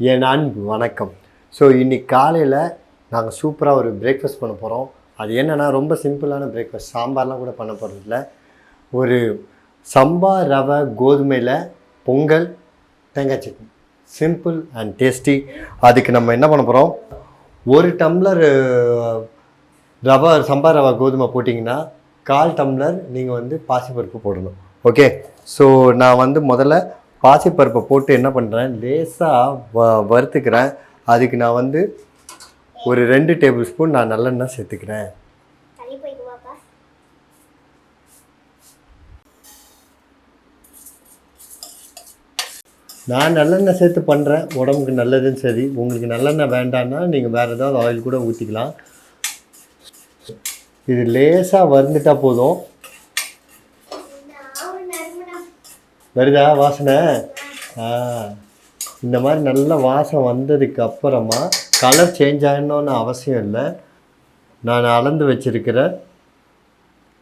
என் அன்பு வணக்கம். ஸோ இன்றைக்கி காலையில் நாங்கள் சூப்பராக ஒரு பிரேக்ஃபாஸ்ட் பண்ண போகிறோம். அது என்னென்னா ரொம்ப சிம்பிளான பிரேக்ஃபாஸ்ட், சாம்பார்லாம் கூட பண்ண போகிறதில்ல. ஒரு சம்பா ரவை கோதுமையில் பொங்கல் தேங்காய் சட்னி, சிம்பிள் அண்ட் டேஸ்டி. அதுக்கு நம்ம என்ன பண்ண போகிறோம், ஒரு டம்ளர் ரவை சம்பா ரவை கோதுமை போட்டிங்கன்னா 1/4 டம்ளர் நீங்கள் பாசிப்பருப்பு போடணும். ஓகே, ஸோ நான் முதல்ல பாசிப்பருப்பை போட்டு என்ன பண்ணுறேன், லேசாக வறுத்துக்கிறேன். அதுக்கு நான் ஒரு 2 டேபிள் ஸ்பூன் நான் நல்லெண்ணெய் சேர்த்துக்கிறேன். நான் நல்லெண்ணெய் சேர்த்து பண்ணுறேன், உடம்புக்கு நல்லதுன்னு. சரி, உங்களுக்கு நல்லெண்ணெய் வேண்டான்னா நீங்கள் வேறு ஏதாவது ஆயில் கூட ஊற்றிக்கலாம். இது லேசாக வறுந்துட்டால் போதும். வருதா வாசனை? இந்த மாதிரி நல்ல வாசம் வந்ததுக்கு அப்புறமா கலர் சேஞ்ச் ஆகணும்னு அவசியம் இல்லை. நான் அளந்து வச்சுருக்கிற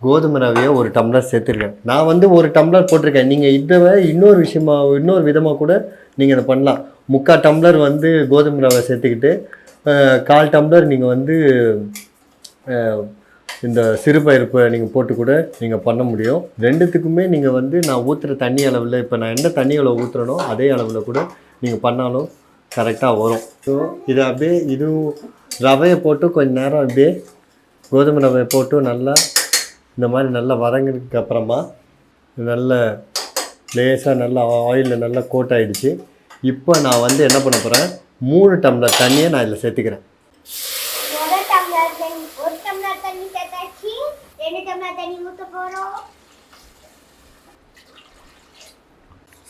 கோதுமை ரவையை 1 டம்ளர் சேர்த்துருக்கேன். நான் 1 டம்ளர் போட்டிருக்கேன். நீங்கள் இதை இன்னொரு விதமாக கூட நீங்கள் இதை பண்ணலாம். 3/4 டம்ளர் கோதுமை ரவை சேர்த்துக்கிட்டு 1/4 டம்ளர் நீங்கள் இந்த சிறுபருப்பை நீங்கள் போட்டு கூட நீங்கள் பண்ண முடியும். ரெண்டுத்துக்குமே நீங்கள் நான் ஊற்றுற தண்ணி அளவில், இப்போ நான் என்ன தண்ணி அளவு ஊற்றுறனோ அதே அளவில் கூட நீங்கள் பண்ணாலும் கரெக்டாக வரும். ஸோ இதை அப்படியே இதுவும் ரவையை போட்டு கொஞ்சம் நேரம் அப்படியே கோதுமை ரவையை போட்டு நல்லா இந்த மாதிரி நல்லா வதங்கினதுக்கு அப்புறமா நல்ல லேசாக நல்லா ஆயிலில் நல்லா கோட் ஆகிடுச்சு. இப்போ நான் என்ன பண்ண போகிறேன், 3 டம்ளர் தண்ணியை நான் இதில் சேர்த்துக்கிறேன்.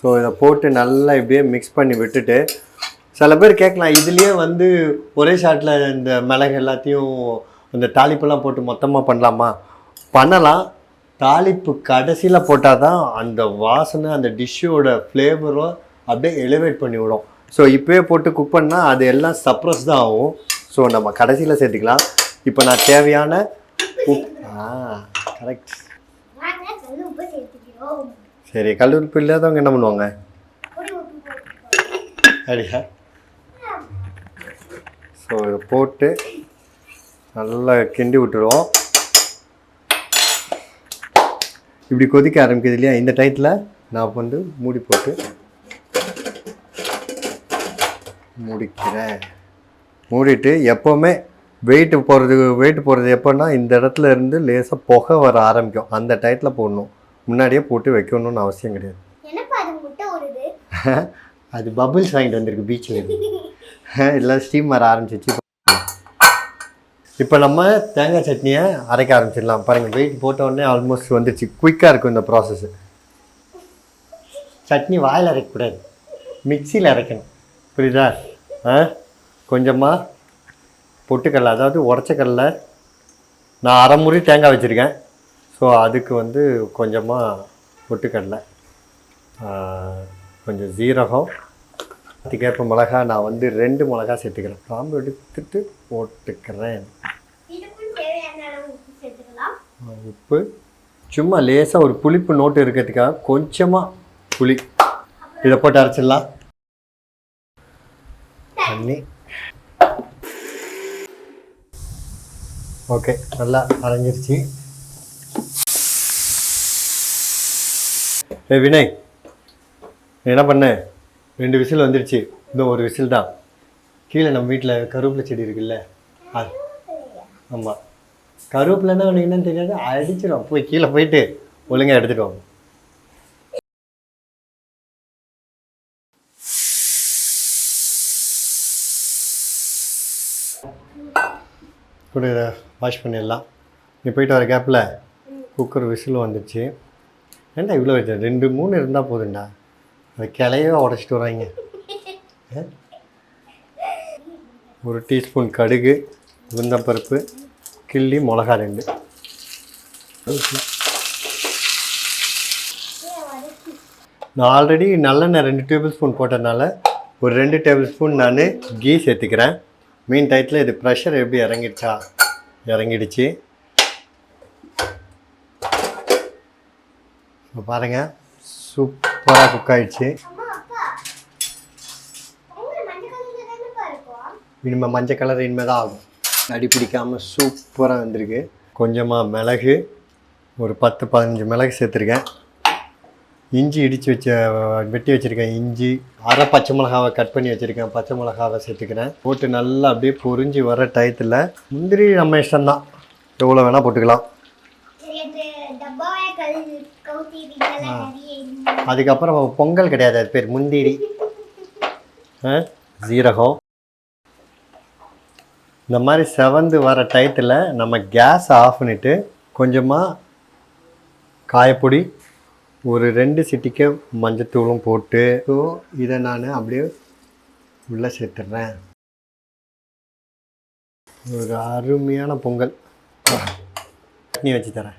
ஸோ இதை போட்டு நல்லா இப்படியே மிக்ஸ் பண்ணி விட்டுட்டு, சில பேர் கேட்கலாம், இதுலேயே ஒரே ஷாட்டில் இந்த மிளகு எல்லாத்தையும் இந்த தாளிப்பெல்லாம் போட்டு மொத்தமாக பண்ணலாமா? பண்ணலாம். தாளிப்பு கடைசியில் போட்டால் தான் அந்த வாசனை, அந்த டிஷ்ஷோட ஃப்ளேவரும் அப்படியே எலிவேட் பண்ணி விடும். ஸோ இப்போயே போட்டு குக் பண்ணால் அது எல்லாம் சப்ரஸ் தான் ஆகும். ஸோ நம்ம கடைசியில் சேர்த்துக்கலாம். இப்போ நான் தேவையான கரெக்ட். சரி, கல் உப்பு இல்லாதவங்க என்ன பண்ணுவாங்க? அப்படியா? ஸோ இதை போட்டு நல்லா கிண்டி விட்டுருவோம். இப்படி கொதிக்க ஆரம்பிக்குது இல்லையா, இந்த டயத்தில் நான் மூடி போட்டு முடிக்கிறேன். மூடிட்டு எப்போவுமே வெயிட் போடுறது எப்போன்னா இந்த இடத்துல இருந்து லேசாக புகை வர ஆரம்பிக்கும். அந்த டயத்தில் போடணும், முன்னாடியே போட்டு வைக்கணும்னு அவசியம் கிடையாது. அது பபிள்ஸ் வாங்கிட்டு வந்திருக்கு பீச்சில், இல்லை ஸ்டீம் வர ஆரம்பிச்சிச்சு. இப்போ நம்ம தேங்காய் சட்னியை அரைக்க ஆரம்பிச்சிடலாம். பாருங்கள், வெயிட் போட்ட உடனே ஆல்மோஸ்ட் வந்துடுச்சு. குயிக்காக இருக்கும் இந்த ப்ராசஸ்ஸு. சட்னி வாயில் அரைக்கக்கூடாது, மிக்சியில் அரைக்கணும், புரியுதா? கொஞ்சமாக பொட்டுக்கடலை, அதாவது உடச்சக்கடலை, நான் 1/2 முறி தேங்காய் வச்சுருக்கேன். ஸோ அதுக்கு கொஞ்சமாக பொட்டுக்கடலை, கொஞ்சம் ஜீரகம், அதுக்கேற்ப மிளகா. நான் 2 மிளகா சேர்த்துக்கிறேன். காம்பு எடுத்துட்டு போட்டுக்கிறேன். உப்பு, சும்மா லேசாக ஒரு புளிப்பு நோட்டு இருக்கிறதுக்காக கொஞ்சமாக புளி. இதை போட்டு அரைச்சிடலாம். தண்ணி. ஓகே, நல்லா அரைஞ்சிருச்சு. வினய், என்ன பண்ண, 2 விசில் வந்துடுச்சு. இன்னும் 1 விசில் தான். கீழே நம்ம வீட்டில் கருவேப்பிலை செடி இருக்குல்ல, அது ஆமாம், கருவேப்பிலைன்னா உனக்கு என்னன்னு தெரியாது, அடிச்சிடும். போய் கீழே போயிட்டு ஒழுங்காக எடுத்துகிட்டு வாங்க. கூட இதை வாஷ் பண்ணிடலாம். நீ போயிட்டு வர கேப்பில் குக்கர் விசில் வந்துடுச்சு. ஏன்டா இவ்வளோ 2 3 இருந்தால் போதுண்டா, அதை கிளையே உடச்சிட்டு வராங்க. 1 டீஸ்பூன் கடுகு, உளுந்தம் பருப்பு, கிள்ளி மிளகா 2. நான் ஆல்ரெடி நல்லெண்ணெய் 2 டேபிள் ஸ்பூன் போட்டதுனால ஒரு 2 டேபிள் ஸ்பூன் நான் கீ சேர்த்துக்கிறேன். மீன் டயத்தில் இது ப்ரெஷர் எப்படி இறங்கிடுச்சு. இப்போ பாருங்கள், சூப்பராக குக் ஆகிடுச்சு. இனிமேல் மஞ்சள் கலர் இனிமேல் தான் ஆகும். அடி பிடிக்காமல் சூப்பராக வந்திருக்கு. கொஞ்சமாக மிளகு, ஒரு 10-15 மிளகு சேர்த்துருக்கேன். இஞ்சி வெட்டி வச்சுருக்கேன். இஞ்சி, அரை பச்சை மிளகாவை கட் பண்ணி வச்சுருக்கேன். பச்சை மிளகாவை சேர்த்துக்கிறேன். போட்டு நல்லா அப்படியே பொரிஞ்சு வர டயத்தில் முந்திரி நம்ம இஷ்டம்தான், எவ்வளோ வேணால் போட்டுக்கலாம். அதுக்கப்புறம் பொங்கல் கிடையாது, அது பேர் முந்திரி. ஜீரகம் இந்த மாதிரி செவந்து வர டயத்தில் நம்ம கேஸ் ஆஃப் பண்ணிவிட்டு கொஞ்சமாக காயப்பொடி, ஒரு 2 சிட்டிக்கு மஞ்சத்தூளும் போட்டு இதை நான் அப்படியே உள்ளே சேர்த்துட்றேன். ஒரு அருமையான பொங்கல். சட்னி வச்சு தரேன்.